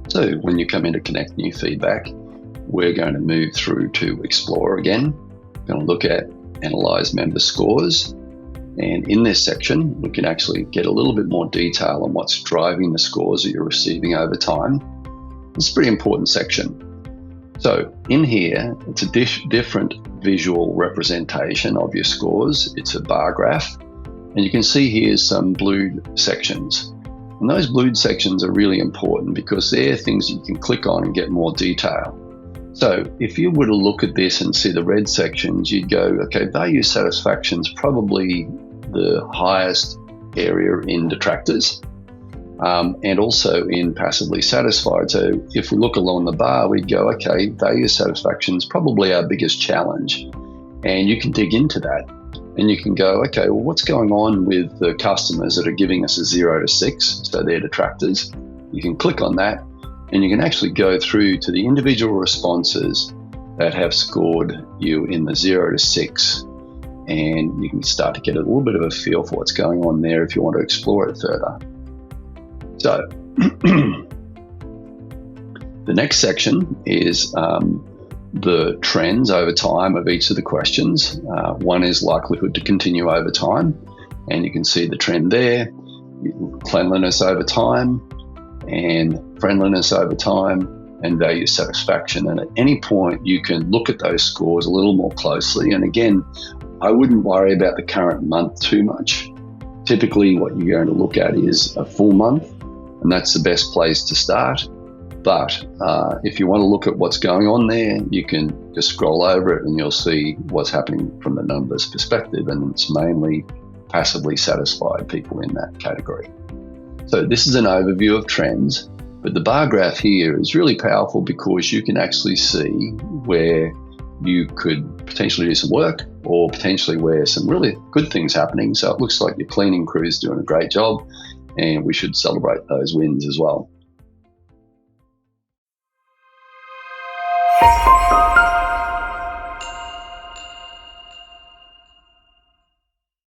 So when you come in to connect new feedback, we're going to move through to Explore again. We're going to look at Analyse member scores. And in this section, we can actually get a little bit more detail on what's driving the scores that you're receiving over time. It's a pretty important section. So in here, it's a different visual representation of your scores. It's a bar graph. And you can see here some blued sections. And those blued sections are really important because they're things that you can click on and get more detail. So if you were to look at this and see the red sections, you'd go, okay, value satisfaction's probably the highest area in detractors and also in passively satisfied. So if we look along the bar, we'd go, okay, value satisfaction's probably our biggest challenge. And you can dig into that. And you can go, okay, well, what's going on with the customers that are giving us a 0 to 6, so they're detractors? You can click on that, and you can actually go through to the individual responses that have scored you in the 0 to 6, and you can start to get a little bit of a feel for what's going on there if you want to explore it further. So, the next section is the trends over time of each of the questions. One is likelihood to continue over time, and you can see the trend there, cleanliness over time, and friendliness over time, and value satisfaction. And at any point, you can look at those scores a little more closely. And again, I wouldn't worry about the current month too much. Typically, what you're going to look at is a full month, and that's the best place to start. But if you want to look at what's going on there, you can just scroll over it and you'll see what's happening from the numbers perspective, and it's mainly passively satisfied people in that category. So this is an overview of trends, but the bar graph here is really powerful because you can actually see where you could potentially do some work or potentially where some really good things happening. So it looks like your cleaning crew is doing a great job, and we should celebrate those wins as well.